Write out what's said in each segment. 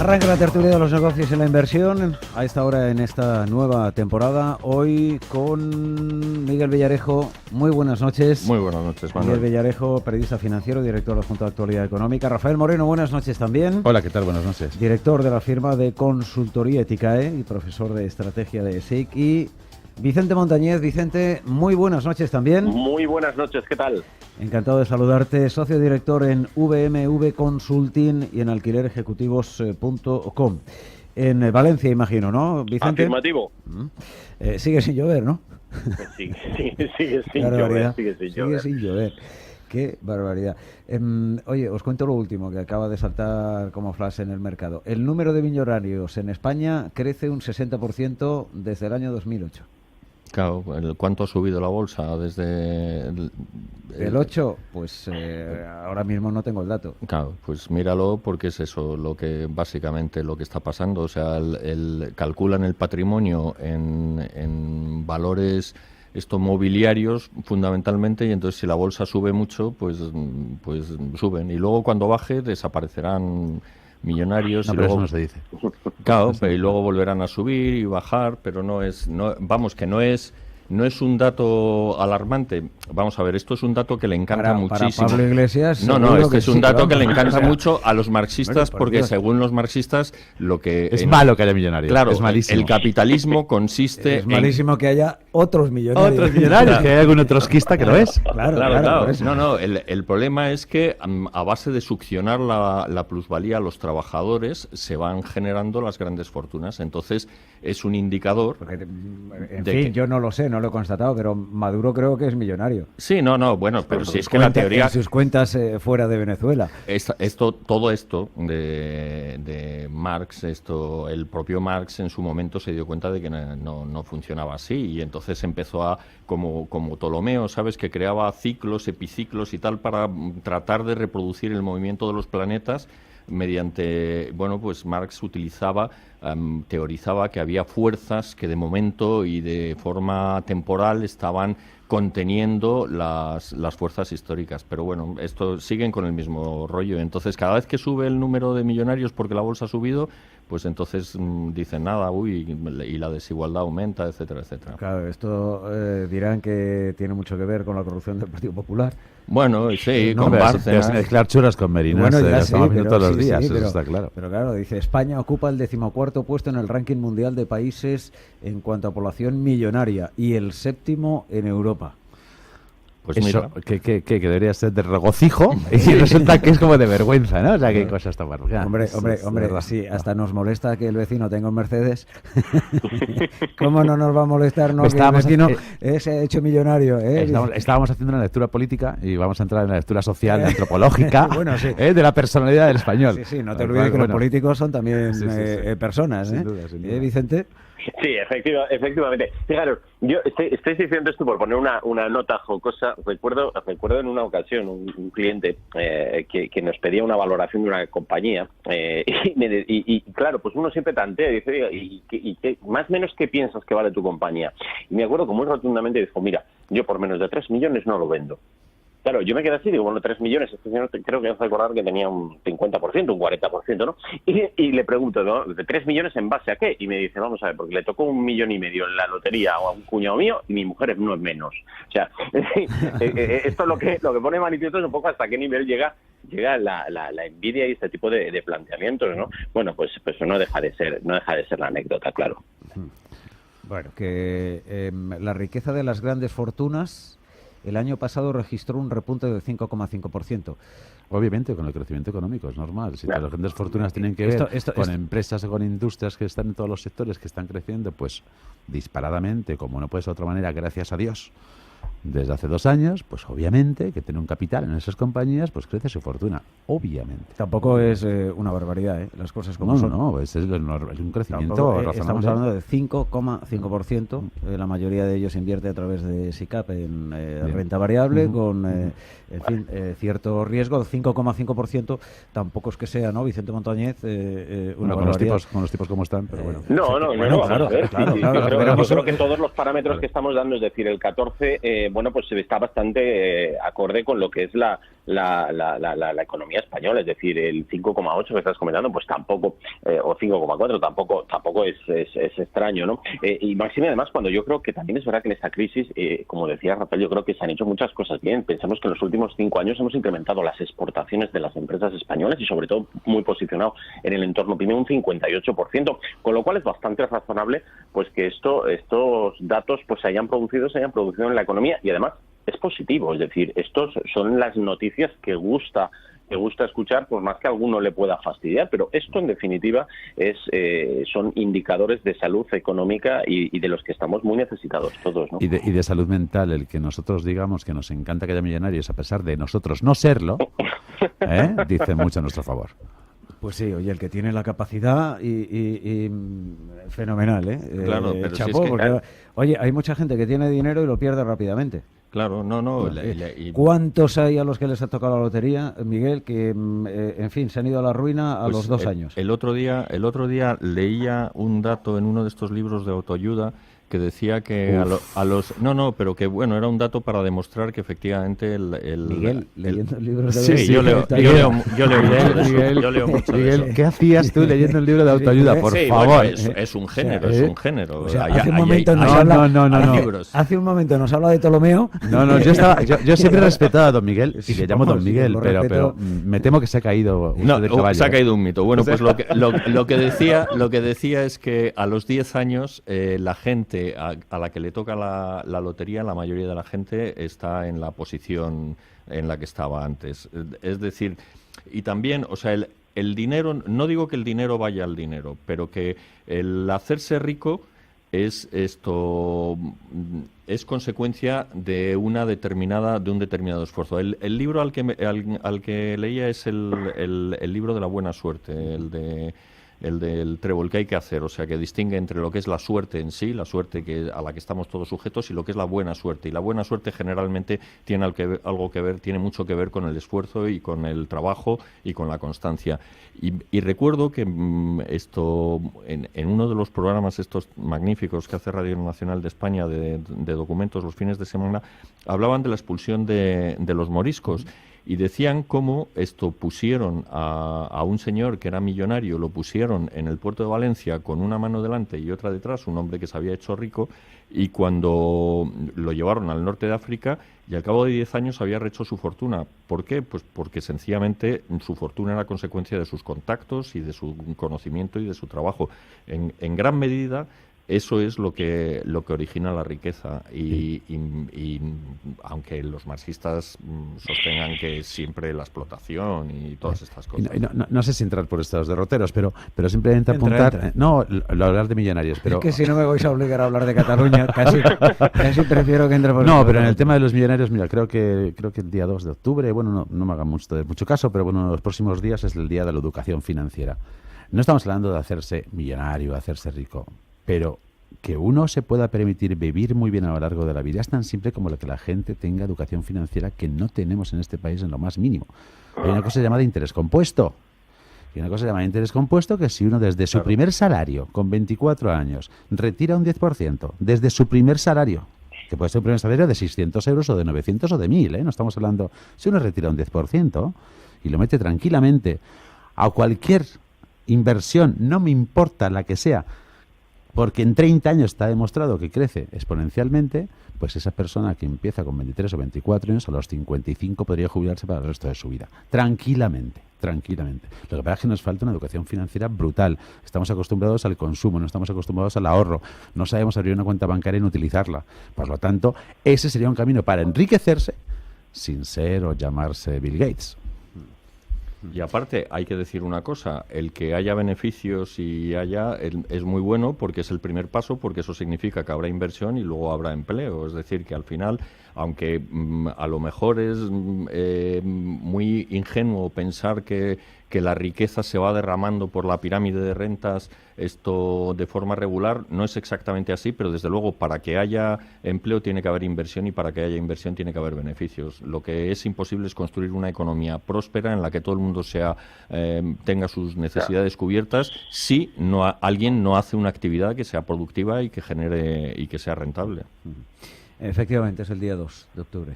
Arranca la tertulia de los negocios y la inversión a esta hora en esta nueva temporada. Hoy con Miguel Villarejo. Muy buenas noches. Muy buenas noches, Manuel. Miguel Villarejo, periodista financiero, director adjunto de Actualidad Económica. Rafael Moreno, buenas noches también. Hola, ¿qué tal? Buenas noches. Director de la firma de consultoría Eticae y profesor de estrategia de SIC. Y Vicente Montañez. Vicente, muy buenas noches también. Muy buenas noches, ¿qué tal? Encantado de saludarte, socio director en VMV Consulting y en alquilerejecutivos.com. En Valencia, imagino, ¿no, Vicente? Afirmativo. Sigue sin llover, ¿no? Sigue sin llover, sigue sin llover. Qué barbaridad. Oye, os cuento lo último que acaba de saltar como flash en el mercado. El número de millonarios en España crece un 60% desde el año 2008. Claro, ¿cuánto ha subido la bolsa desde el 8? Pues ahora mismo no tengo el dato. Claro, pues míralo porque es eso lo que básicamente lo que está pasando. O sea, calculan el patrimonio en valores mobiliarios fundamentalmente, y entonces si la bolsa sube mucho, pues suben, y luego cuando baje desaparecerán millonarios. No, y pero luego eso no se dice. Claro, pero y luego volverán a subir y bajar, pero no es un dato alarmante. Vamos a ver, esto es un dato que le encanta muchísimo. Para Pablo Iglesias. Este es un dato que le encanta mucho a los marxistas, porque según los marxistas lo que es malo que haya millonarios. Claro, es malísimo. El capitalismo consiste es malísimo que haya otros millonarios. Otros millonarios, que hay algún trotskista que lo es. Claro. No, el problema es que a base de succionar la plusvalía a los trabajadores se van generando las grandes fortunas. Entonces es un indicador. Porque, yo no lo sé, no lo he constatado, pero Maduro creo que es millonario. Sí, bueno, pero si es que la teoría... En sus cuentas fuera de Venezuela. Todo esto de Marx, el propio Marx en su momento se dio cuenta de que no funcionaba así, y entonces empezó como Ptolomeo, ¿sabes?, que creaba ciclos, epiciclos y tal para tratar de reproducir el movimiento de los planetas mediante, pues Marx teorizaba que había fuerzas que de momento y de forma temporal estaban conteniendo las fuerzas históricas, pero bueno, esto siguen con el mismo rollo. Entonces cada vez que sube el número de millonarios porque la bolsa ha subido, pues entonces dicen nada, y la desigualdad aumenta, etcétera, etcétera. Claro, esto dirán que tiene mucho que ver con la corrupción del Partido Popular. Bueno, sí, con Bárcenas. Mezclar churras con merinas, estamos viendo todos los días, eso está claro. Pero claro, dice, España ocupa el 14º puesto en el ranking mundial de países en cuanto a población millonaria y el 7º en Europa. Pues eso, que debería ser de regocijo y resulta que es como de vergüenza, ¿no? O sea, qué cosa tan barbaridad. Hombre, sí, hasta nos molesta que el vecino tenga un Mercedes. ¿Cómo no nos va a molestar que el vecino se ha hecho millonario? Estábamos haciendo una lectura política y vamos a entrar en la lectura social, antropológica, de la personalidad del español. Sí, no te olvides que los políticos son también personas, sin duda. Vicente. Sí, efectivamente. Fijaros, yo estoy diciendo esto por poner una nota jocosa. Recuerdo en una ocasión un cliente que nos pedía una valoración de una compañía y claro, pues uno siempre tantea y dice, oiga, ¿y más o menos qué piensas que vale tu compañía? Y me acuerdo como muy rotundamente dijo, mira, yo por menos de 3 millones no lo vendo. Claro, yo me quedé así, digo, 3 millones, este señor creo que es recordar que tenía un 50%, un 40%, ¿no? Y le pregunto, ¿no? ¿De 3 millones en base a qué? Y me dice, vamos a ver, porque le tocó 1,5 millones en la lotería o a un cuñado mío y mi mujer no es menos. O sea, esto lo que pone manifiesto es un poco hasta qué nivel llega la envidia y este tipo de planteamientos, ¿no? Bueno, pues no deja de ser la anécdota, claro. Bueno, que la riqueza de las grandes fortunas el año pasado registró un repunte del 5,5%. Obviamente, con el crecimiento económico, es normal. Si las grandes fortunas tienen que ver con empresas o con industrias que están en todos los sectores que están creciendo, pues disparadamente, como no puede ser de otra manera, gracias a Dios, desde hace 2 años, pues obviamente que tener un capital en esas compañías, pues crece su fortuna, obviamente. Tampoco es una barbaridad, las cosas como son. No, es un crecimiento razonable. Estamos hablando de 5,5%. La mayoría de ellos invierte a través de SICAP en renta variable, con cierto riesgo. 5,5% tampoco es que sea, ¿no, Vicente Montañez? Con los tipos como están, pero bueno. No, claro. Yo creo que todos los parámetros que estamos dando, es decir, el 14, pues está bastante acorde con lo que es la la economía española, es decir, el 5,8 que estás comentando, pues tampoco, o 5,4 tampoco es extraño, ¿no? Y máxime además cuando yo creo que también es verdad que en esta crisis, como decía Rafael, yo creo que se han hecho muchas cosas bien. Pensamos que en los últimos 5 años hemos incrementado las exportaciones de las empresas españolas y sobre todo muy posicionado en el entorno PYME un 58%, con lo cual es bastante razonable pues que estos datos pues se hayan producido en la economía y además es positivo, es decir, estos son las noticias que gusta escuchar, por más que a alguno le pueda fastidiar, pero esto en definitiva son indicadores de salud económica y de los que estamos muy necesitados todos, ¿no? Y de salud mental, el que nosotros digamos que nos encanta que haya millonarios a pesar de nosotros no serlo, dice mucho a nuestro favor. Pues sí, oye, el que tiene la capacidad y fenomenal, ¿eh? Claro, pero chapó, si es que, porque, oye, hay mucha gente que tiene dinero y lo pierde rápidamente. Claro, no. ¿Cuántos hay a los que les ha tocado la lotería, Miguel, que, en fin, se han ido a la ruina a los 2 años? El otro día leía un dato en uno de estos libros de autoayuda que decía que a los... No, pero que bueno, era un dato para demostrar que efectivamente Miguel, leyendo el libro de autoayuda. Sí, yo leo mucho de eso. ¿Qué hacías tú leyendo el libro de autoayuda? Por favor. Bueno, es un género, es un género. O sea, hace un momento nos habla... Hace un momento nos habla de Ptolomeo. No, yo siempre he respetado a don Miguel y le llamo don Miguel, pero me temo que se ha caído del caballo. Se ha caído un mito. Bueno, pues lo que decía es que a los 10 años la gente a la que le toca la lotería, la mayoría de la gente está en la posición en la que estaba antes. Es decir, y también, o sea, el dinero, no digo que el dinero vaya al dinero, pero que el hacerse rico es consecuencia de un determinado esfuerzo. El libro al que leía es el libro de la buena suerte, el del trébol que hay que hacer, o sea, que distingue entre lo que es la suerte en sí, la suerte a la que estamos todos sujetos, y lo que es la buena suerte. Y la buena suerte generalmente tiene tiene mucho que ver con el esfuerzo y con el trabajo y con la constancia. Y recuerdo que en uno de los programas estos magníficos que hace Radio Nacional de España de documentos los fines de semana, hablaban de la expulsión de los moriscos. Y decían cómo pusieron a un señor que era millonario, lo pusieron en el puerto de Valencia con una mano delante y otra detrás, un hombre que se había hecho rico, y cuando lo llevaron al norte de África, y al cabo de 10 años había rehecho su fortuna. ¿Por qué? Pues porque sencillamente su fortuna era consecuencia de sus contactos y de su conocimiento y de su trabajo. En gran medida, eso es lo que origina la riqueza y aunque los marxistas sostengan que siempre la explotación y todas estas cosas. No sé si entrar por estos derroteros, pero simplemente apuntar... Entra. No, hablar de millonarios, pero... Es que si no me vais a obligar a hablar de Cataluña, casi prefiero que entre por... No, pero en el tema de los millonarios, mira, creo que el día 2 de octubre, bueno, no me hagan mucho caso, pero bueno, los próximos días es el día de la educación financiera. No estamos hablando de hacerse millonario, hacerse rico, pero que uno se pueda permitir vivir muy bien a lo largo de la vida es tan simple como lo que la gente tenga educación financiera, que no tenemos en este país en lo más mínimo. Hay una cosa llamada interés compuesto. Y una cosa llamada interés compuesto, que si uno desde su primer salario, con 24 años, retira un 10%, desde su primer salario, que puede ser un primer salario de 600 euros o de 900 o de 1.000, no estamos hablando... Si uno retira un 10% y lo mete tranquilamente a cualquier inversión, no me importa la que sea, porque en 30 años está demostrado que crece exponencialmente, pues esa persona que empieza con 23 o 24 años, a los 55 podría jubilarse para el resto de su vida. Tranquilamente. Lo que pasa es que nos falta una educación financiera brutal. Estamos acostumbrados al consumo, no estamos acostumbrados al ahorro, no sabemos abrir una cuenta bancaria y no utilizarla. Por lo tanto, ese sería un camino para enriquecerse sin ser o llamarse Bill Gates. Y aparte, hay que decir una cosa, el que haya beneficios y es muy bueno, porque es el primer paso, porque eso significa que habrá inversión y luego habrá empleo. Es decir, que al final, aunque a lo mejor es muy ingenuo pensar que la riqueza se va derramando por la pirámide de rentas de forma regular, no es exactamente así, pero desde luego para que haya empleo tiene que haber inversión, y para que haya inversión tiene que haber beneficios. Lo que es imposible es construir una economía próspera en la que todo el mundo tenga sus necesidades cubiertas si alguien no hace una actividad que sea productiva y que genere y que sea rentable. Efectivamente, es el día 2 de octubre.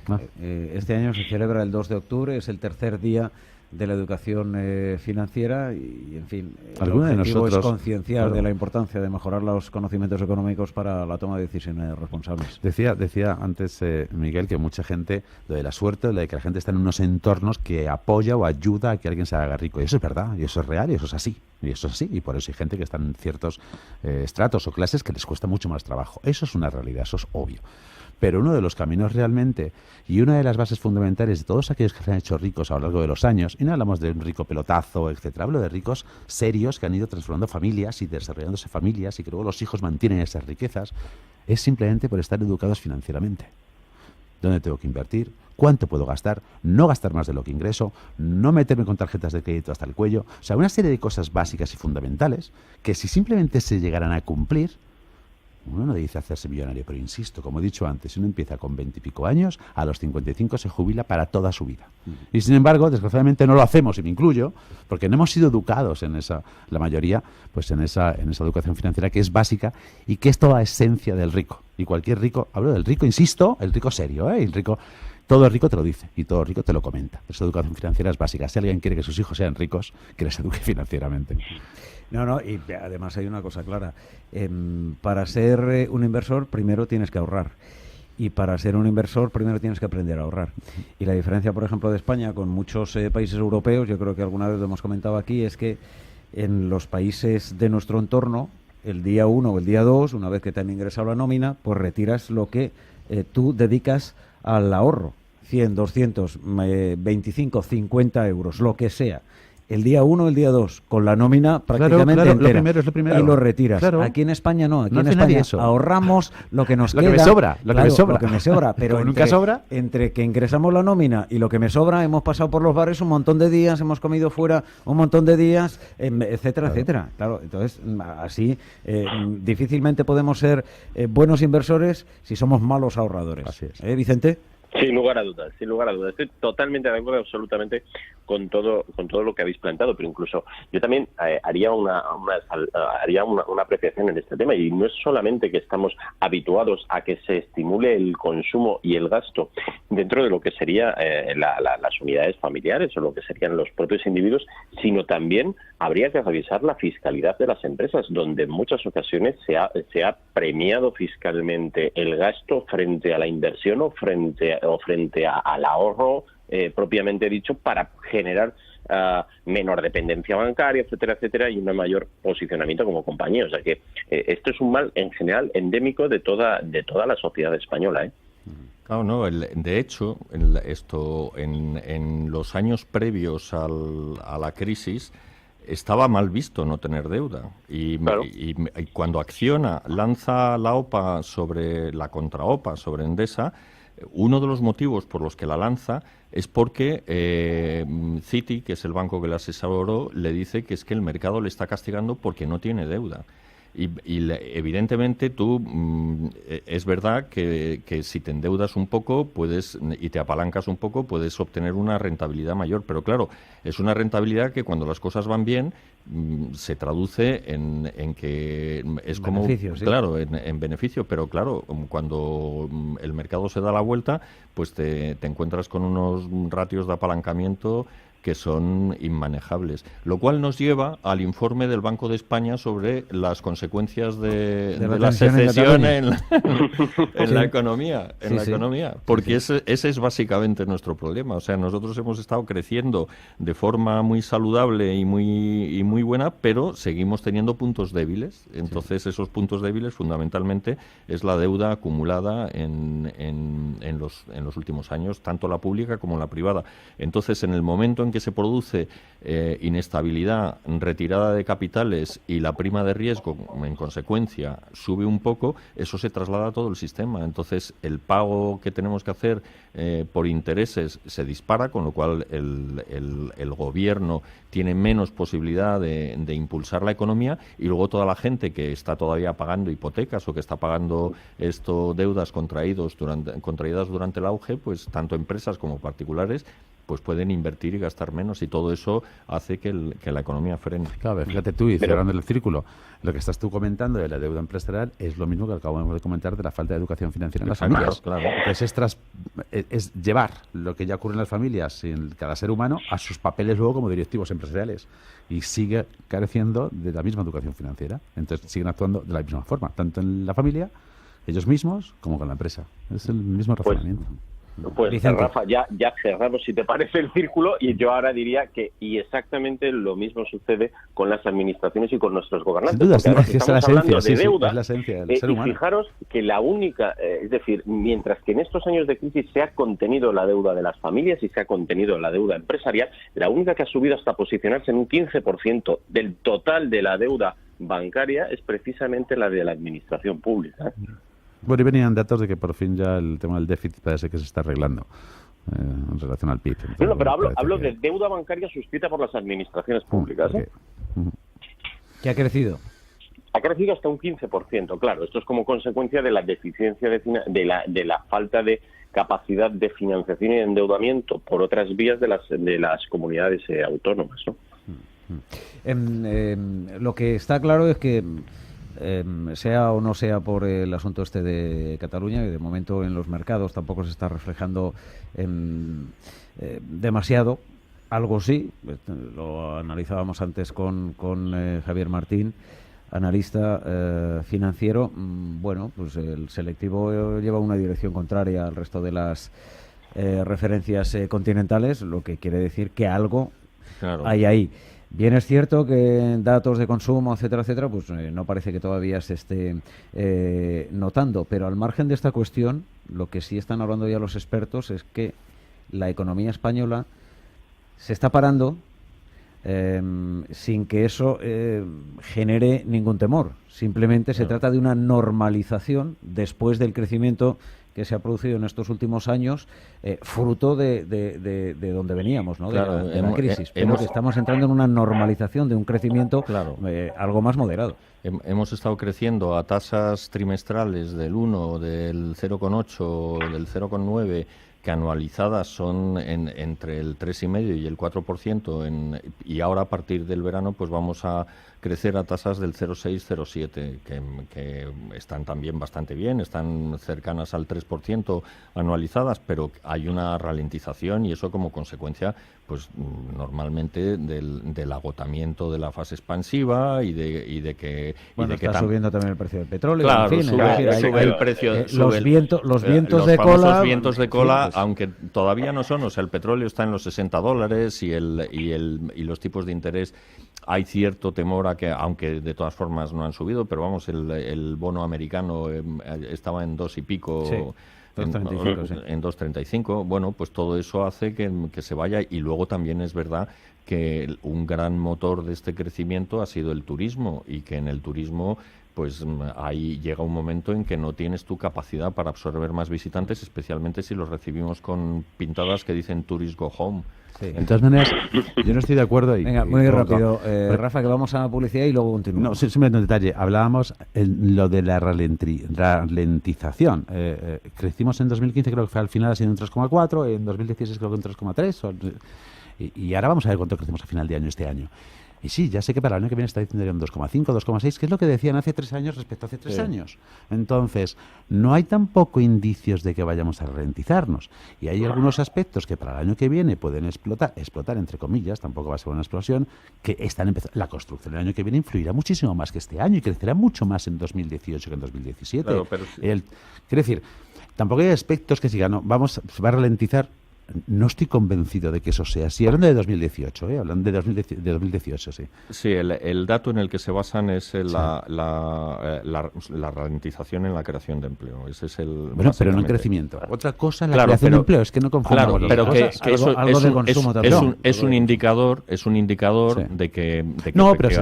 Este año se celebra el 2 de octubre, es el tercer día de la educación financiera y, en fin, el objetivo es concienciar de la importancia de mejorar los conocimientos económicos para la toma de decisiones responsables. Decía antes Miguel que mucha gente, lo de la suerte, lo de que la gente está en unos entornos que apoya o ayuda a que alguien se haga rico. Y eso es verdad, y eso es real, y eso es así. Y por eso hay gente que está en ciertos estratos o clases que les cuesta mucho más trabajo. Eso es una realidad, eso es obvio. Pero uno de los caminos realmente y una de las bases fundamentales de todos aquellos que se han hecho ricos a lo largo de los años, y no hablamos de un rico pelotazo, etcétera, hablo de ricos serios que han ido transformando familias y desarrollándose familias y que luego los hijos mantienen esas riquezas, es simplemente por estar educados financieramente. ¿Dónde tengo que invertir? ¿Cuánto puedo gastar? No gastar más de lo que ingreso, no meterme con tarjetas de crédito hasta el cuello. O sea, una serie de cosas básicas y fundamentales que si simplemente se llegaran a cumplir, uno no dice hacerse millonario, pero insisto, como he dicho antes, si uno empieza con 20 y pico años, a los 55 se jubila para toda su vida. Y sin embargo, desgraciadamente no lo hacemos, y me incluyo, porque no hemos sido educados en esa, la mayoría, pues en esa educación financiera que es básica y que es toda esencia del rico. Y cualquier rico, hablo del rico, insisto, el rico serio, el rico, todo rico te lo dice y todo rico te lo comenta. Esa educación financiera es básica. Si alguien quiere que sus hijos sean ricos, que les eduque financieramente. No, y además hay una cosa clara. Para ser un inversor, primero tienes que ahorrar. Y para ser un inversor, primero tienes que aprender a ahorrar. Y la diferencia, por ejemplo, de España con muchos países europeos, yo creo que alguna vez lo hemos comentado aquí, es que en los países de nuestro entorno, el día 1 o el día 2, una vez que te han ingresado la nómina, pues retiras lo que tú dedicas al ahorro. 100, 200, 25, 50 euros, lo que sea. El día 1 o el día 2, con la nómina prácticamente entera. Lo primero es lo primero. Y lo retiras. Claro. Aquí en España no. Aquí en España ahorramos lo que nos queda. Lo que me sobra. Lo que me sobra. Pero nunca sobra. Entre que ingresamos la nómina y lo que me sobra, hemos pasado por los bares un montón de días, hemos comido fuera un montón de días, etcétera, etcétera. Claro, entonces, así difícilmente podemos ser buenos inversores si somos malos ahorradores. Así es. Vicente. Sin lugar a dudas, sin lugar a dudas. Estoy totalmente de acuerdo absolutamente con todo lo que habéis planteado, pero incluso yo también haría una apreciación en este tema, y no es solamente que estamos habituados a que se estimule el consumo y el gasto dentro de lo que sería las unidades familiares o lo que serían los propios individuos, sino también habría que revisar la fiscalidad de las empresas, donde en muchas ocasiones se ha premiado fiscalmente el gasto frente a la inversión o frente al ahorro propiamente dicho, para generar menor dependencia bancaria, etcétera, etcétera, y un mayor posicionamiento como compañía. O sea que esto es un mal en general endémico de toda la sociedad española, Claro, no. De hecho, en los años previos a la crisis estaba mal visto no tener deuda. Y cuando Acciona lanza la OPA la contraOPA sobre Endesa, uno de los motivos por los que la lanza es porque Citi, que es el banco que le asesoró, le dice que es que el mercado le está castigando porque no tiene deuda. Y evidentemente tú, es verdad que si te endeudas un poco y te apalancas un poco, puedes obtener una rentabilidad mayor. Pero claro, es una rentabilidad que cuando las cosas van bien se traduce en que es como... Beneficio, sí. Claro, en beneficio, pero claro, cuando el mercado se da la vuelta, pues te encuentras con unos ratios de apalancamiento que son inmanejables, lo cual nos lleva al informe del Banco de España sobre las consecuencias de la secesión en la economía, porque ese es básicamente nuestro problema. O sea, nosotros hemos estado creciendo de forma muy saludable y muy buena, pero seguimos teniendo puntos débiles. Entonces, esos puntos débiles fundamentalmente es la deuda acumulada en los últimos años, tanto la pública como la privada. Entonces, en el momento en que se produce inestabilidad, retirada de capitales y la prima de riesgo, en consecuencia, sube un poco, eso se traslada a todo el sistema. Entonces, el pago que tenemos que hacer por intereses se dispara, con lo cual el gobierno tiene menos posibilidad de impulsar la economía, y luego toda la gente que está todavía pagando hipotecas o que está pagando deudas contraídas durante el auge, pues tanto empresas como particulares pues pueden invertir y gastar menos, y todo eso hace que la economía frene. Claro, fíjate tú, y cerrando el círculo, lo que estás tú comentando de la deuda empresarial es lo mismo que acabamos de comentar de la falta de educación financiera en las familias. Claro. Entonces es llevar lo que ya ocurre en las familias, en cada ser humano, a sus papeles luego como directivos empresariales, y sigue careciendo de la misma educación financiera. Entonces siguen actuando de la misma forma, tanto en la familia, ellos mismos, como con la empresa. Es el mismo razonamiento. Pues Rafa, ya cerramos, si te parece, el círculo, y yo ahora diría que exactamente lo mismo sucede con las administraciones y con nuestros gobernantes. Sin duda, estamos hablando de deuda, es la esencia del ser humano. Y fijaros que la única, es decir, mientras que en estos años de crisis se ha contenido la deuda de las familias y se ha contenido la deuda empresarial, la única que ha subido hasta posicionarse en un 15% del total de la deuda bancaria es precisamente la de la administración pública. Bueno, y venían datos de que por fin ya el tema del déficit parece que se está arreglando en relación al PIB. Entonces, no, pero hablo de deuda bancaria suscrita por las administraciones públicas. ¿Qué ha crecido? Ha crecido hasta un 15%, claro. Esto es como consecuencia de la deficiencia de la falta de capacidad de financiación y de endeudamiento por otras vías de las comunidades autónomas, ¿no? Lo que está claro es que sea o no sea por el asunto este de Cataluña, que de momento en los mercados tampoco se está reflejando demasiado. Algo sí, lo analizábamos antes con Javier Martín, analista financiero. Bueno, pues el selectivo lleva una dirección contraria al resto de las referencias continentales, lo que quiere decir que algo hay ahí. Bien, es cierto que en datos de consumo, etcétera, etcétera, pues no parece que todavía se esté notando, pero al margen de esta cuestión, lo que sí están hablando ya los expertos es que la economía española se está parando sin que eso genere ningún temor. Simplemente se trata de una normalización después del crecimiento que se ha producido en estos últimos años, fruto de donde veníamos, ¿no? Claro, de la crisis. Pero que estamos entrando en una normalización de un crecimiento algo más moderado. Hemos estado creciendo a tasas trimestrales del 1, del 0,8, del 0,9, que anualizadas son entre el 3,5 y el 4%, y ahora a partir del verano pues vamos a crecer a tasas del 0,6, 0,7, que están también bastante bien, están cercanas al 3% anualizadas, pero hay una ralentización, y eso como consecuencia pues normalmente del agotamiento de la fase expansiva y de que está subiendo también el precio del petróleo. Claro, en fin, sube el precio, los vientos de cola. Los vientos de cola, aunque todavía no son, o sea, el petróleo está en los $60 y los tipos de interés, hay cierto temor a que, aunque de todas formas no han subido, pero vamos, el bono americano estaba en 2 y pico. Sí. 2,35, en 2,35. Bueno, pues todo eso hace que se vaya, y luego también es verdad que un gran motor de este crecimiento ha sido el turismo, y que en el turismo pues ahí llega un momento en que no tienes tu capacidad para absorber más visitantes, especialmente si los recibimos con pintadas que dicen "Tourists go home". Sí. De todas maneras, yo no estoy de acuerdo. Venga, muy rápido, Rafa, que vamos a publicidad y luego continuamos. No, simplemente un detalle. Hablábamos lo de la ralentización. Crecimos en 2015, creo que fue al final ha sido un 3,4, en 2016 creo que un 3,3, y ahora vamos a ver cuánto crecemos a final de año este año. Y sí, ya sé que para el año que viene está diciendo un 2,5, 2,6, que es lo que decían hace 3 años respecto a hace 3 años. Entonces, no hay tampoco indicios de que vayamos a ralentizarnos. Y hay algunos aspectos que para el año que viene pueden explotar entre comillas, tampoco va a ser una explosión, que están empezando. La construcción el año que viene influirá muchísimo más que este año y crecerá mucho más en 2018 que en 2017. Claro, pero quiero decir, tampoco hay aspectos que sigan, se va a ralentizar. No estoy convencido de que eso sea así. Hablando de 2018, hablando de 2018, sí. Sí, el dato en el que se basan es la ralentización en la creación de empleo. Ese es bueno, pero no en crecimiento. Otra cosa es la creación de empleo. Es que no confundamos. Claro, pero que eso es un indicador sí. de que no, pero se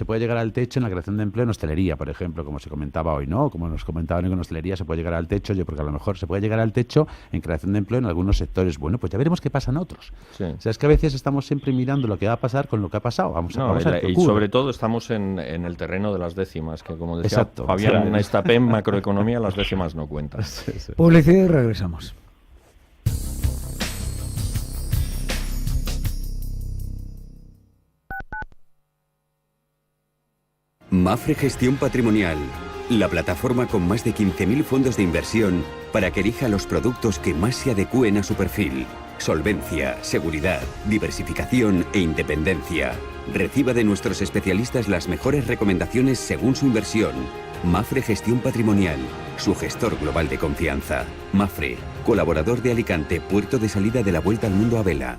puede llegar al techo en la creación de empleo en hostelería, por ejemplo, como se comentaba hoy, ¿no? Como nos comentaban en hostelería, se puede llegar al techo, porque a lo mejor se puede llegar al techo en creación de empleo en algunos sectores. Bueno, pues ya veremos qué pasa en otros. Sí. O sea, es que a veces estamos siempre mirando lo que va a pasar con lo que ha pasado. Vamos a ver qué ocurre. Y sobre todo estamos en el terreno de las décimas, que como decía Exacto, Fabián Estapé, en macroeconomía las décimas no cuentan. Sí. Publicidad y regresamos. Mapfre Gestión Patrimonial, la plataforma con más de 15.000 fondos de inversión para que elija los productos que más se adecúen a su perfil. Solvencia, seguridad, diversificación e independencia. Reciba de nuestros especialistas las mejores recomendaciones según su inversión. Mapfre Gestión Patrimonial, su gestor global de confianza. Mapfre, colaborador de Alicante, puerto de salida de la Vuelta al Mundo a vela.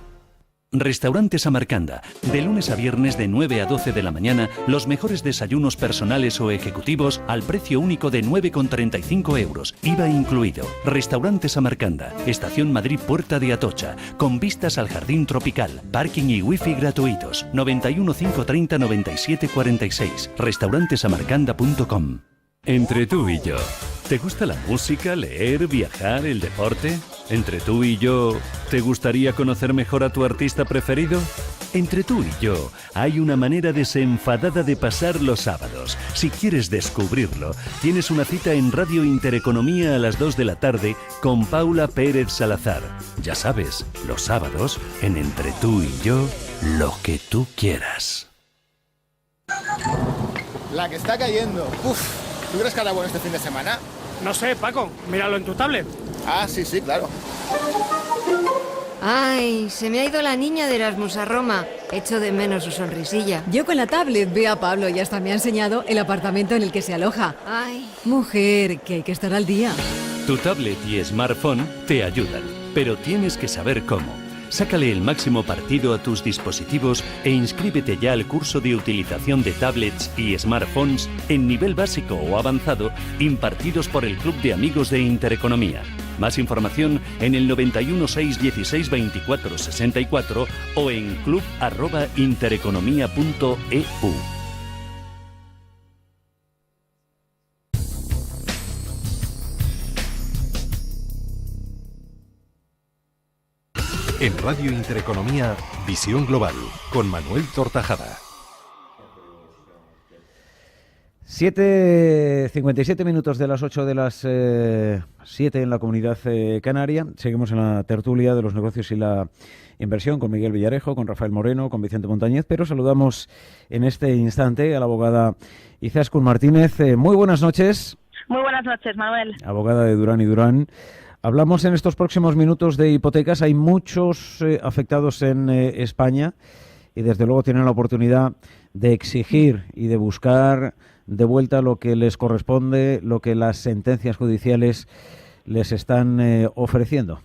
Restaurante Samarcanda. De lunes a viernes de 9 a 12 de la mañana, los mejores desayunos personales o ejecutivos al precio único de 9,35 euros, IVA incluido. Restaurante Samarcanda. Estación Madrid Puerta de Atocha, con vistas al jardín tropical, parking y wifi gratuitos. 91 530 97 46. Restaurantesamarcanda.com. Entre tú y yo, ¿te gusta la música, leer, viajar, el deporte? Entre tú y yo, ¿te gustaría conocer mejor a tu artista preferido? Entre tú y yo, hay una manera desenfadada de pasar los sábados. Si quieres descubrirlo, tienes una cita en Radio Intereconomía a las 2 de la tarde con Paula Pérez Salazar. Ya sabes, los sábados, en Entre tú y yo, lo que tú quieras. La que está cayendo. Uf. ¿Tú crees que hará bueno este fin de semana? No sé, Paco, míralo en tu tablet. Ah, sí, claro. Ay, se me ha ido la niña de Erasmus a Roma. Echo de menos su sonrisilla. Yo con la tablet veo a Pablo y hasta me ha enseñado el apartamento en el que se aloja. Ay. Mujer, que hay que estar al día. Tu tablet y smartphone te ayudan, pero tienes que saber cómo. Sácale el máximo partido a tus dispositivos e inscríbete ya al curso de utilización de tablets y smartphones en nivel básico o avanzado impartidos por el Club de Amigos de Intereconomía. Más información en el 91 616 24 64 o en club@intereconomia.eu. En Radio Intereconomía, Visión Global, con Manuel Tortajada. 7:57 minutos de las 8 de las 7 en la Comunidad Canaria. Seguimos en la tertulia de los negocios y la inversión con Miguel Villarejo, con Rafael Moreno, con Vicente Montañez, pero saludamos en este instante a la abogada Izaskun Martínez. Muy buenas noches. Muy buenas noches, Manuel. Abogada de Durán y Durán. Hablamos en estos próximos minutos de hipotecas. Hay muchos afectados en España y desde luego tienen la oportunidad de exigir y de buscar de vuelta lo que les corresponde, lo que las sentencias judiciales les están ofreciendo.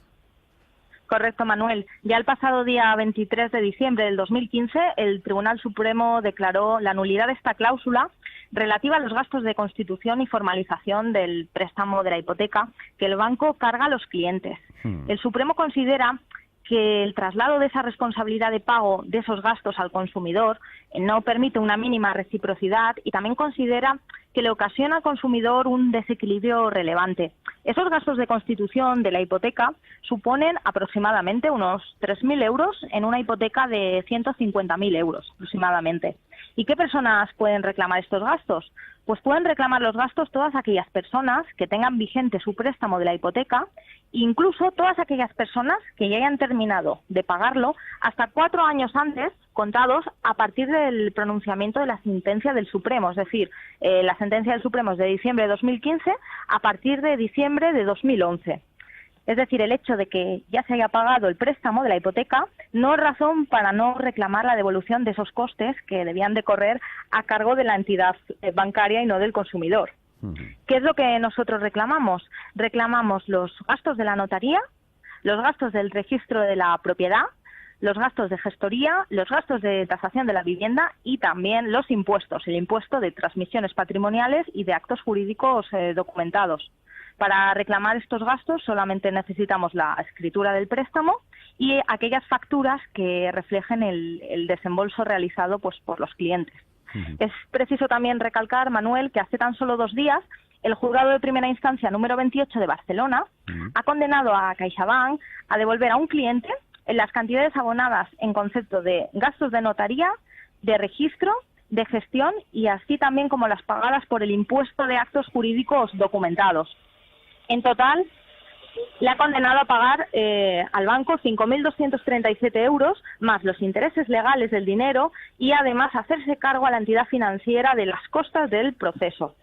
Correcto, Manuel. Ya el pasado día 23 de diciembre del 2015, el Tribunal Supremo declaró la nulidad de esta cláusula relativa a los gastos de constitución y formalización del préstamo de la hipoteca que el banco carga a los clientes. El Supremo considera que el traslado de esa responsabilidad de pago de esos gastos al consumidor no permite una mínima reciprocidad y también considera que le ocasiona al consumidor un desequilibrio relevante. Esos gastos de constitución de la hipoteca suponen aproximadamente unos 3.000 euros en una hipoteca de 150.000 euros aproximadamente. ¿Y qué personas pueden reclamar estos gastos? Pues pueden reclamar los gastos todas aquellas personas que tengan vigente su préstamo de la hipoteca, incluso todas aquellas personas que ya hayan terminado de pagarlo hasta 4 años antes, contados a partir del pronunciamiento de la sentencia del Supremo. Es decir, la sentencia del Supremo es de diciembre de 2015 a partir de diciembre de 2011. Es decir, el hecho de que ya se haya pagado el préstamo de la hipoteca no es razón para no reclamar la devolución de esos costes que debían de correr a cargo de la entidad bancaria y no del consumidor. ¿Qué es lo que nosotros reclamamos? Reclamamos los gastos de la notaría, los gastos del registro de la propiedad, los gastos de gestoría, los gastos de tasación de la vivienda y también los impuestos, el impuesto de transmisiones patrimoniales y de actos jurídicos documentados. Para reclamar estos gastos solamente necesitamos la escritura del préstamo y aquellas facturas que reflejen el desembolso realizado pues por los clientes. Es preciso también recalcar, Manuel, que hace tan solo 2 días el Juzgado de Primera Instancia número 28 de Barcelona ha condenado a CaixaBank a devolver a un cliente las cantidades abonadas en concepto de gastos de notaría, de registro, de gestión y así también como las pagadas por el impuesto de actos jurídicos documentados. En total, le ha condenado a pagar al banco 5.237 euros más los intereses legales del dinero y además hacerse cargo a la entidad financiera de las costas del proceso.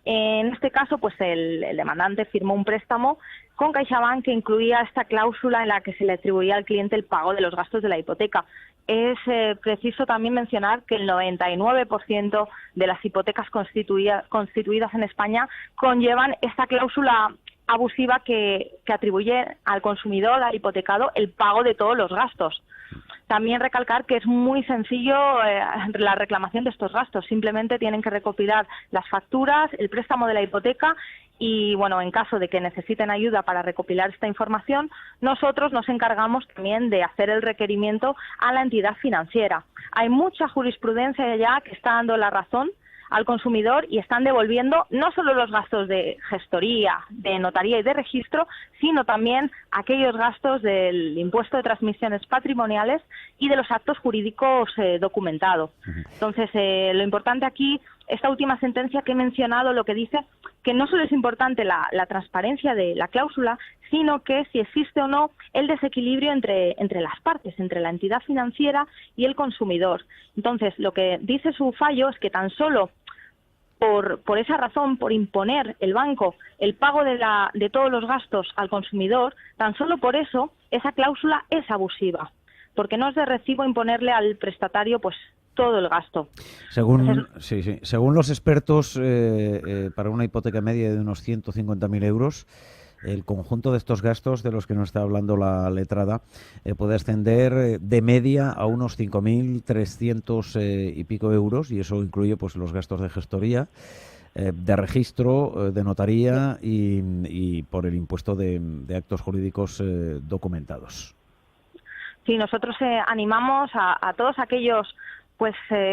En este caso, pues el demandante firmó un préstamo con CaixaBank que incluía esta cláusula en la que se le atribuía al cliente el pago de los gastos de la hipoteca. Es preciso también mencionar que el 99% de las hipotecas constituidas en España conllevan esta cláusula abusiva que atribuye al consumidor, al hipotecado, el pago de todos los gastos. También recalcar que es muy sencillo la reclamación de estos gastos. Simplemente tienen que recopilar las facturas, el préstamo de la hipoteca y, bueno, en caso de que necesiten ayuda para recopilar esta información, nosotros nos encargamos también de hacer el requerimiento a la entidad financiera. Hay mucha jurisprudencia ya que está dando la razón al consumidor y están devolviendo no solo los gastos de gestoría, de notaría y de registro, sino también aquellos gastos del impuesto de transmisiones patrimoniales y de los actos jurídicos documentados. Entonces, lo importante aquí, esta última sentencia que he mencionado, lo que dice que no solo es importante la transparencia de la cláusula, sino que si existe o no el desequilibrio entre las partes, entre la entidad financiera y el consumidor. Entonces, lo que dice su fallo es que tan solo por esa razón, por imponer el banco el pago de todos los gastos al consumidor, tan solo por eso esa cláusula es abusiva, porque no es de recibo imponerle al prestatario pues todo el gasto. Según los expertos, para una hipoteca media de unos 150.000 euros, el conjunto de estos gastos de los que nos está hablando la letrada puede ascender de media a unos 5.300 y pico euros, y eso incluye pues los gastos de gestoría, de registro, de notaría y por el impuesto de actos jurídicos documentados. Sí, nosotros animamos a todos aquellos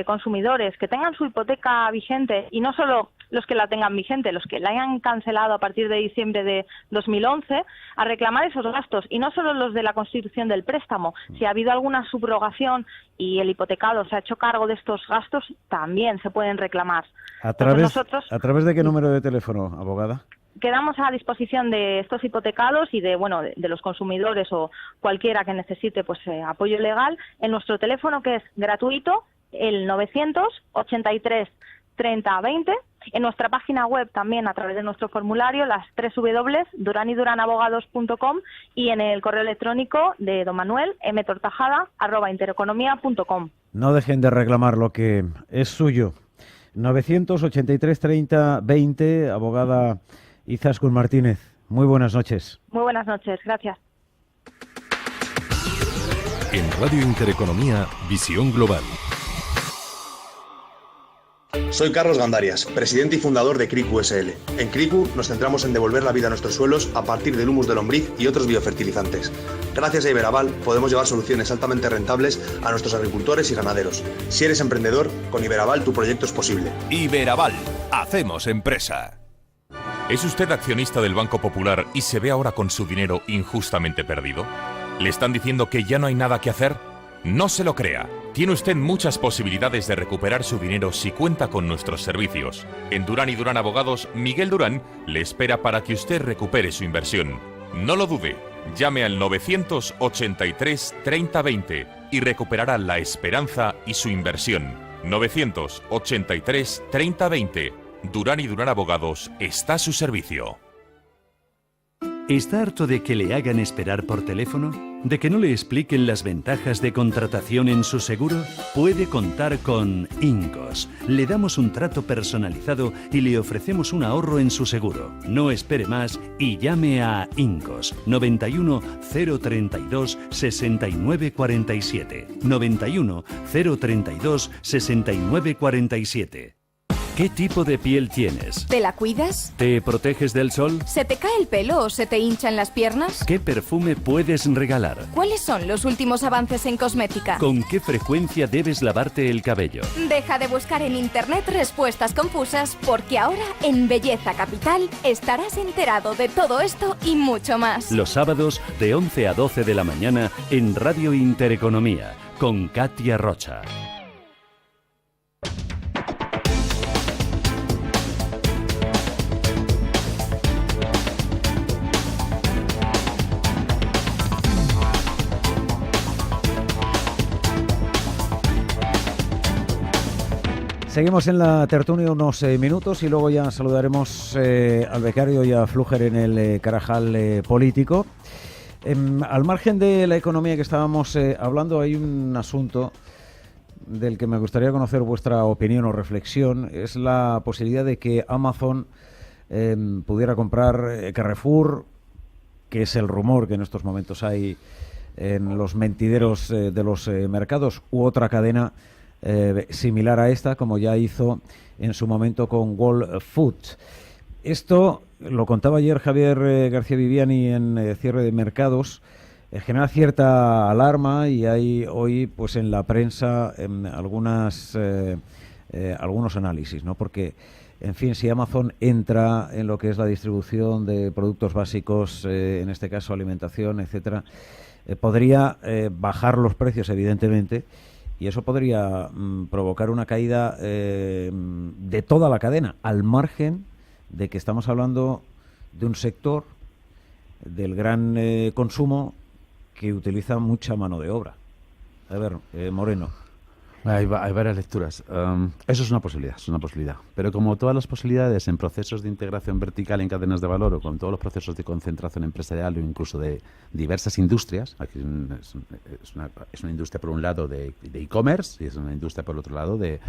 consumidores que tengan su hipoteca vigente, y no solo los que la tengan vigente, los que la hayan cancelado a partir de diciembre de 2011, a reclamar esos gastos, y no solo los de la constitución del préstamo. Si ha habido alguna subrogación y el hipotecado se ha hecho cargo de estos gastos, también se pueden reclamar. ¿A través de qué número de teléfono, abogada? Quedamos a disposición de estos hipotecados y de los consumidores o cualquiera que necesite apoyo legal en nuestro teléfono, que es gratuito, el 983 30 20, en nuestra página web también a través de nuestro formulario, las www.duranyduranabogados.com, y en el correo electrónico de don Manuel, mtortajada@intereconomia.com. No dejen de reclamar lo que es suyo. 983 30 20, abogada Izaskun Martínez. Muy buenas noches. Muy buenas noches, gracias. En Radio Intereconomía, Visión Global. Soy Carlos Gandarias, presidente y fundador de CRICU SL. En CRICU nos centramos en devolver la vida a nuestros suelos a partir del humus de lombriz y otros biofertilizantes. Gracias a Iberaval podemos llevar soluciones altamente rentables a nuestros agricultores y ganaderos. Si eres emprendedor, con Iberaval tu proyecto es posible. Iberaval, hacemos empresa. ¿Es usted accionista del Banco Popular y se ve ahora con su dinero injustamente perdido? ¿Le están diciendo que ya no hay nada que hacer? No se lo crea. Tiene usted muchas posibilidades de recuperar su dinero si cuenta con nuestros servicios. En Durán y Durán Abogados, Miguel Durán le espera para que usted recupere su inversión. No lo dude. Llame al 983 30 20 y recuperará la esperanza y su inversión. 983 30 20. Durán y Durán Abogados está a su servicio. ¿Está harto de que le hagan esperar por teléfono? ¿De que no le expliquen las ventajas de contratación en su seguro? Puede contar con Incos. Le damos un trato personalizado y le ofrecemos un ahorro en su seguro. No espere más y llame a Incos. 91 032 69 47. 91 032 69 47. ¿Qué tipo de piel tienes? ¿Te la cuidas? ¿Te proteges del sol? ¿Se te cae el pelo o se te hinchan las piernas? ¿Qué perfume puedes regalar? ¿Cuáles son los últimos avances en cosmética? ¿Con qué frecuencia debes lavarte el cabello? Deja de buscar en internet respuestas confusas, porque ahora en Belleza Capital estarás enterado de todo esto y mucho más. Los sábados de 11 a 12 de la mañana en Radio Intereconomía con Katia Rocha. Seguimos en la tertulia unos minutos y luego ya saludaremos al becario y a Fluger en el Carajal político. Al margen de la economía que estábamos hablando, hay un asunto del que me gustaría conocer vuestra opinión o reflexión. Es la posibilidad de que Amazon pudiera comprar Carrefour, que es el rumor que en estos momentos hay en los mentideros de los mercados, u otra cadena similar a esta, como ya hizo en su momento con Whole Foods. Esto, lo contaba ayer Javier García Viviani en Cierre de Mercados, genera cierta alarma y hay hoy pues en la prensa algunos análisis, ¿no? Porque, en fin, si Amazon entra en lo que es la distribución de productos básicos, en este caso alimentación, etcétera, podría bajar los precios, evidentemente, y eso podría provocar una caída de toda la cadena, al margen de que estamos hablando de un sector del gran consumo que utiliza mucha mano de obra. A ver, Moreno. Hay varias lecturas. Eso es una posibilidad. Pero como todas las posibilidades en procesos de integración vertical en cadenas de valor o con todos los procesos de concentración empresarial o incluso de diversas industrias, aquí es una industria por un lado de e-commerce y es una industria por otro lado de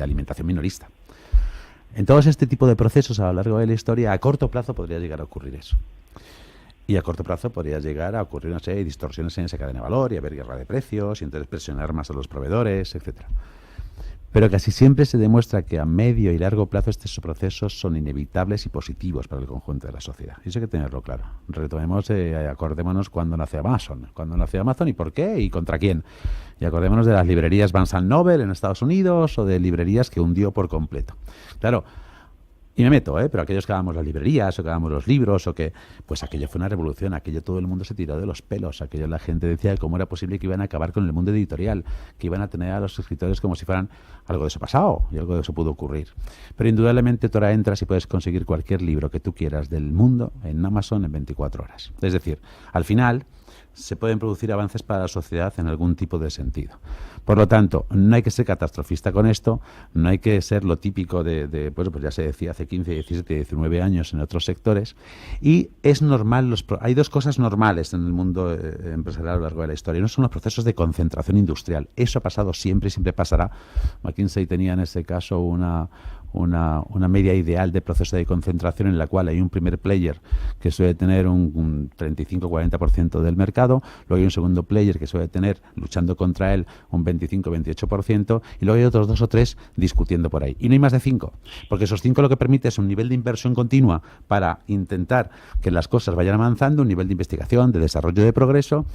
alimentación minorista. En todos este tipo de procesos a lo largo de la historia, a corto plazo podría llegar a ocurrir eso. Y a corto plazo podría llegar a ocurrir una serie de distorsiones en esa cadena de valor y haber guerra de precios y entonces presionar más a los proveedores, etcétera. Pero casi siempre se demuestra que a medio y largo plazo estos procesos son inevitables y positivos para el conjunto de la sociedad. Y eso hay que tenerlo claro. Acordémonos cuando nace Amazon y por qué y contra quién. Y acordémonos de las librerías Barnes & Noble en Estados Unidos o de librerías que hundió por completo. Claro. Y me meto, pero aquellos que hagamos las librerías o que hagamos los libros o que, pues aquello fue una revolución, aquello todo el mundo se tiró de los pelos, aquello la gente decía cómo era posible que iban a acabar con el mundo editorial, que iban a tener a los escritores como si fueran algo de eso pasado y algo de eso pudo ocurrir. Pero indudablemente tú ahora entras y puedes conseguir cualquier libro que tú quieras del mundo en Amazon en 24 horas. Es decir, al final se pueden producir avances para la sociedad en algún tipo de sentido. Por lo tanto, no hay que ser catastrofista con esto, no hay que ser lo típico pues ya se decía hace 15, 17, 19 años en otros sectores, y es normal, hay dos cosas normales en el mundo empresarial a lo largo de la historia. Uno son los procesos de concentración industrial. Eso ha pasado siempre y siempre pasará. McKinsey tenía en ese caso una media ideal de proceso de concentración en la cual hay un primer player que suele tener un 35-40% del mercado, luego hay un segundo player que suele tener, luchando contra él, un 25-28%, y luego hay otros 2 o 3 discutiendo por ahí. Y no hay más de 5, porque esos 5 lo que permite es un nivel de inversión continua para intentar que las cosas vayan avanzando, un nivel de investigación, de desarrollo, de progreso.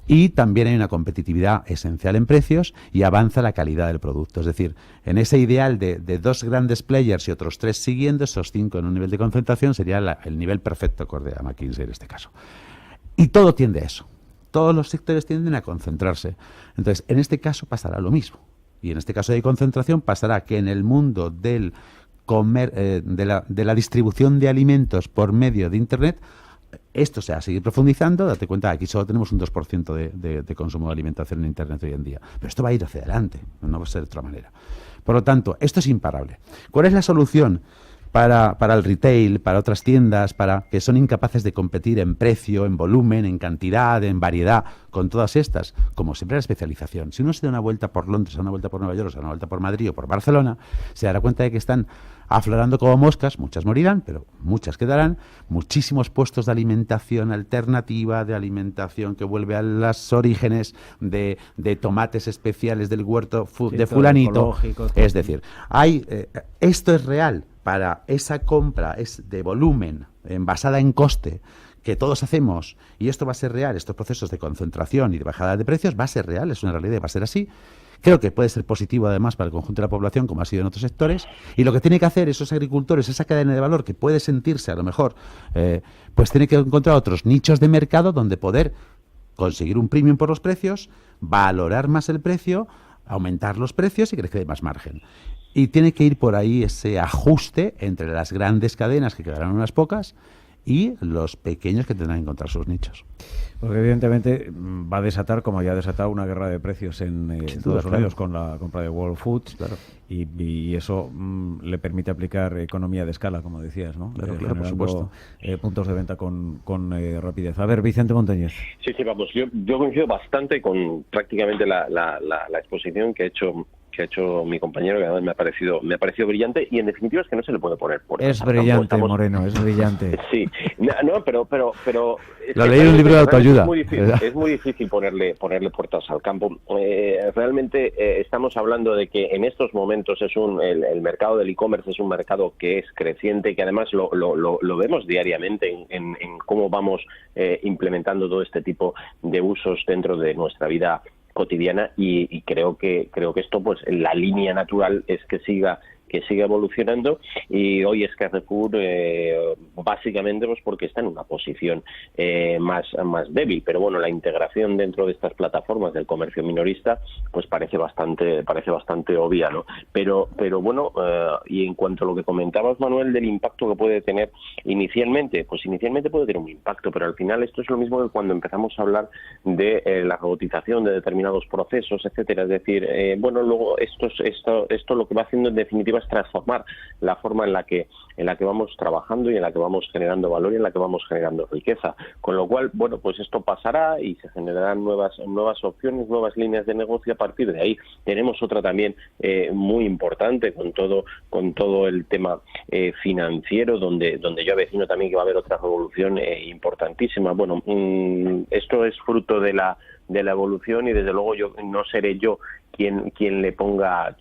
Y también hay una competitividad esencial en precios y avanza la calidad del producto. Es decir, en ese ideal de 2 grandes players y otros 3 siguiendo, esos 5 en un nivel de concentración sería el nivel perfecto acorde a McKinsey en este caso. Y todo tiende a eso. Todos los sectores tienden a concentrarse. Entonces, en este caso pasará lo mismo. Y en este caso de concentración pasará que en el mundo de la distribución de alimentos por medio de Internet, esto se va a seguir profundizando. Date cuenta, aquí solo tenemos un 2% de consumo de alimentación en Internet hoy en día. Pero esto va a ir hacia adelante, no va a ser de otra manera. Por lo tanto, esto es imparable. ¿Cuál es la solución para el retail, para otras tiendas, para que son incapaces de competir en precio, en volumen, en cantidad, en variedad, con todas estas? Como siempre, la especialización. Si uno se da una vuelta por Londres, una vuelta por Nueva York, o una vuelta por Madrid o por Barcelona, se dará cuenta de que están aflorando como moscas, muchas morirán, pero muchas quedarán, muchísimos puestos de alimentación alternativa, de alimentación que vuelve a los orígenes de tomates especiales del huerto de fulanito. Es decir, esto es real para esa compra es de volumen, basada en coste, que todos hacemos, y esto va a ser real, estos procesos de concentración y de bajada de precios va a ser real, es una realidad, va a ser así. Creo que puede ser positivo además para el conjunto de la población, como ha sido en otros sectores, y lo que tiene que hacer esos agricultores, esa cadena de valor que puede sentirse a lo mejor, pues tiene que encontrar otros nichos de mercado donde poder conseguir un premium por los precios, valorar más el precio, aumentar los precios y que les quede más margen. Y tiene que ir por ahí ese ajuste entre las grandes cadenas, que quedarán unas pocas, y los pequeños que tendrán que encontrar sus nichos. Porque evidentemente va a desatar, como ya ha desatado, una guerra de precios en Estados Unidos con la compra de World Foods, y eso le permite aplicar economía de escala, como decías, ¿no? Claro, por supuesto. Puntos de venta con rapidez. A ver, Vicente Montañez. Sí, vamos, yo coincido bastante con prácticamente la exposición que ha hecho mi compañero, que además me ha parecido brillante, y en definitiva es que no se le puede poner puertas. Es brillante, Moreno, es brillante. Sí, pero lo leí en un libro de autoayuda. Es muy difícil ponerle puertas al campo. Realmente estamos hablando de que en estos momentos el mercado del e-commerce es un mercado que es creciente, que además lo vemos diariamente en cómo vamos implementando todo este tipo de usos dentro de nuestra vida cotidiana, y creo que esto, pues la línea natural es que siga evolucionando, y hoy es Carrefour básicamente pues porque está en una posición más débil, pero bueno, la integración dentro de estas plataformas del comercio minorista pues parece bastante obvia, ¿no? Pero bueno, y en cuanto a lo que comentabas, Manuel, del impacto que puede tener inicialmente puede tener un impacto, pero al final esto es lo mismo que cuando empezamos a hablar de la robotización de determinados procesos, etcétera. Es decir, luego esto lo que va haciendo en definitiva es transformar la forma en la que vamos trabajando y en la que vamos generando valor y en la que vamos generando riqueza, con lo cual, bueno, pues esto pasará y se generarán nuevas opciones, nuevas líneas de negocio a partir de ahí. Tenemos otra también muy importante con todo el tema financiero, donde yo avecino también que va a haber otra revolución importantísima. Bueno, esto es fruto de la evolución, y desde luego yo no seré yo quien le ponga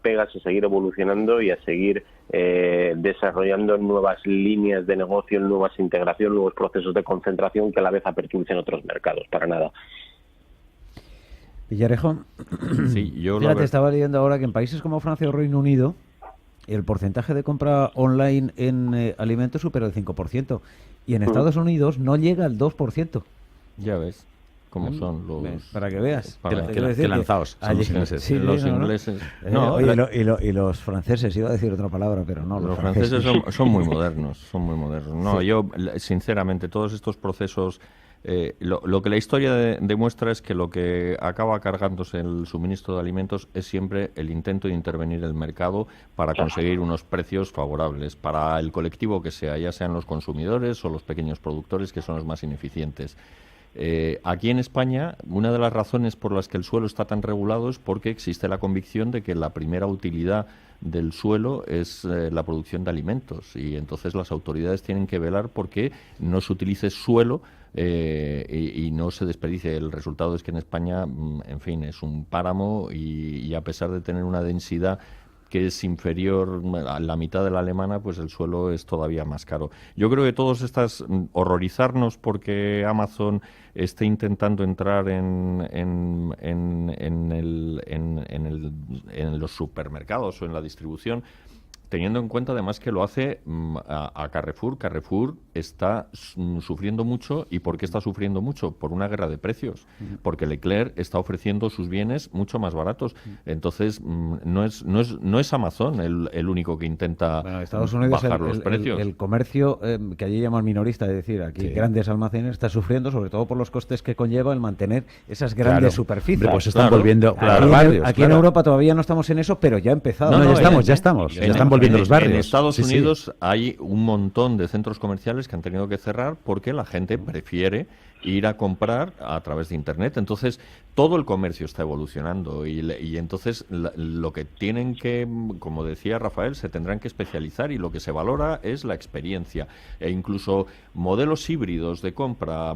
pegas a seguir evolucionando y a seguir desarrollando nuevas líneas de negocio, nuevas integraciones, nuevos procesos de concentración que a la vez aperturicen otros mercados, para nada. Villarejo, sí, fíjate, estaba leyendo ahora que en países como Francia o Reino Unido el porcentaje de compra online en alimentos supera el 5%, y en Estados Unidos no llega al 2%. Ya ves cómo son los... Para que veas. Que lanzados son los ingleses. Sí, los ingleses. Y los franceses, iba a decir otra palabra, pero no. Los franceses son muy modernos, No, yo, sinceramente, todos estos procesos... lo que la historia demuestra es que lo que acaba cargándose el suministro de alimentos es siempre el intento de intervenir el mercado para conseguir unos precios favorables para el colectivo que sea, ya sean los consumidores o los pequeños productores, que son los más ineficientes. Aquí en España, una de las razones por las que el suelo está tan regulado es porque existe la convicción de que la primera utilidad del suelo es la producción de alimentos, y entonces las autoridades tienen que velar porque no se utilice suelo y no se desperdicie. El resultado es que en España, en fin, es un páramo, y a pesar de tener una densidad que es inferior a la mitad de la alemana, pues el suelo es todavía más caro. Yo creo que todos estas horrorizarnos porque Amazon esté intentando entrar en los supermercados o en la distribución, teniendo en cuenta además que lo hace a Carrefour. Carrefour está sufriendo mucho. ¿Y por qué está sufriendo mucho? Por una guerra de precios. Porque Leclerc está ofreciendo sus bienes mucho más baratos. Entonces, no es Amazon el único que intenta Estados Unidos bajar los precios. El comercio, que allí llaman minorista, es decir, aquí grandes almacenes, está sufriendo sobre todo por los costes que conlleva el mantener esas grandes superficies. Pues están volviendo aquí en Europa todavía no estamos en eso, pero ya ha empezado. Ya estamos. Los barrios. En Estados Unidos hay un montón de centros comerciales que han tenido que cerrar porque la gente prefiere ir a comprar a través de Internet. Entonces, todo el comercio está evolucionando y entonces lo que tienen que, como decía Rafael, se tendrán que especializar, y lo que se valora es la experiencia. E incluso modelos híbridos de compra.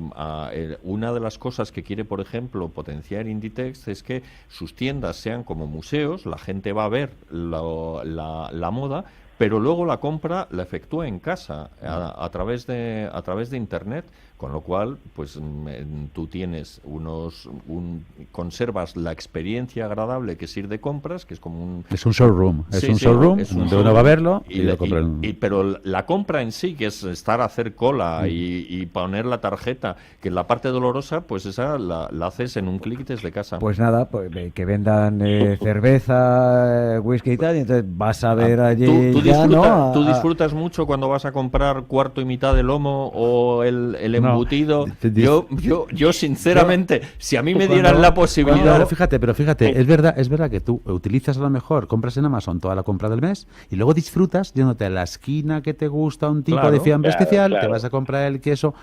Una de las cosas que quiere, por ejemplo, potenciar Inditex es que sus tiendas sean como museos, la gente va a ver la moda, pero luego la compra la efectúa en casa a través de Internet, con lo cual pues tú tienes conservas la experiencia agradable que es ir de compras, que es como un showroom, donde uno va a verlo y lo compra. Pero la compra en sí, que es estar a hacer cola y poner la tarjeta, que es la parte dolorosa, pues esa la haces en un clic desde casa. Pues nada, pues, que vendan cerveza, whisky y tal, y entonces vas a ver allí... ¿Tú disfrutas mucho cuando vas a comprar cuarto y mitad de lomo o el embutido? Yo sinceramente, si a mí me dieran la posibilidad... Pero fíjate, es verdad que tú utilizas a lo mejor, compras en Amazon toda la compra del mes y luego disfrutas yéndote a la esquina que te gusta un tipo de fiambre especial, te vas a comprar el queso...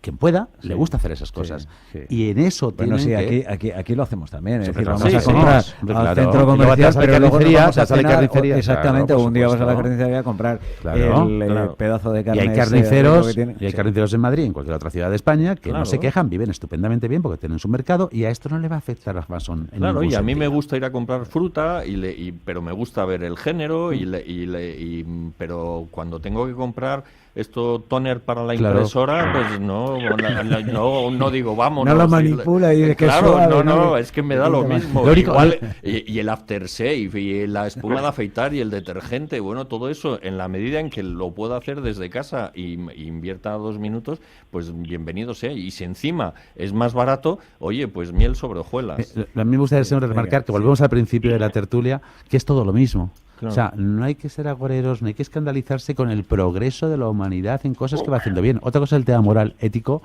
Quien pueda, le gusta hacer esas cosas. Y en eso aquí lo hacemos también. Es decir, vamos a comprar al centro comercial, pero luego vamos a la carnicería. Exactamente, un día vas a la carnicería a comprar el pedazo de carne. Y hay carniceros en Madrid, en cualquier otra ciudad de España, que no se quejan, viven estupendamente bien porque tienen su mercado y a esto no le va a afectar a Amazon. Claro, y a mí me gusta ir a comprar fruta, pero me gusta ver el género, pero cuando tengo que comprar toner para la impresora, pues no digo vamos. No lo manipula y dice que claro, es que me da lo mismo. Igual, y el aftershave, y la espuma de afeitar y el detergente, bueno, todo eso, en la medida en que lo pueda hacer desde casa y invierta 2 minutos, pues bienvenido sea. Y si encima es más barato, oye, pues miel sobre hojuelas. A mí me gustaría siempre remarcar que volvemos al principio de la tertulia, que es todo lo mismo. Claro. O sea, no hay que ser agoreros, no hay que escandalizarse con el progreso de la humanidad en cosas que va haciendo bien. Otra cosa es el tema moral, ético,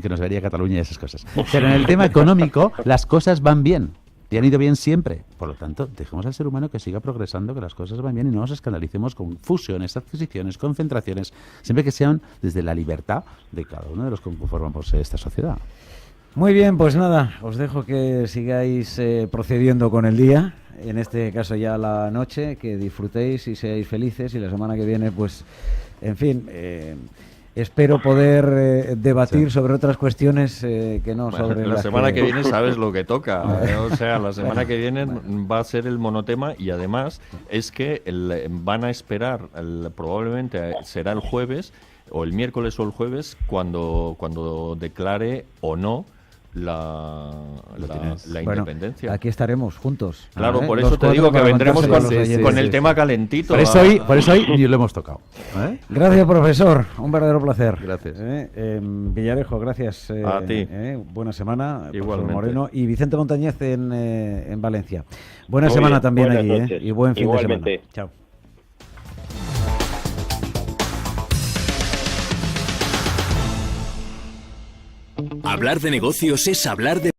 que nos vería Cataluña y esas cosas. Pero en el tema económico, las cosas van bien. Y han ido bien siempre. Por lo tanto, dejemos al ser humano que siga progresando, que las cosas van bien y no nos escandalicemos con fusiones, adquisiciones, concentraciones, siempre que sean desde la libertad de cada uno de los que conformamos esta sociedad. Muy bien, pues nada, os dejo que sigáis procediendo con el día, en este caso ya la noche, que disfrutéis y seáis felices y la semana que viene, pues, en fin, espero poder debatir sobre otras cuestiones que no sobre la semana que viene sabes lo que toca, o sea, la semana que viene va a ser el monotema y además es que van a esperar, probablemente será el jueves o el miércoles o el jueves cuando declare o no la independencia. Aquí estaremos juntos. Claro, por eso te digo que vendremos con el tema calentito. Por eso hoy ni lo hemos tocado. Gracias, profesor. Un verdadero placer. Gracias. Villarejo, gracias. A ti. Buena semana. Igualmente. Moreno y Vicente Montañez en Valencia. Buena semana también allí. Y buen fin de semana. Chao. Hablar de negocios es hablar de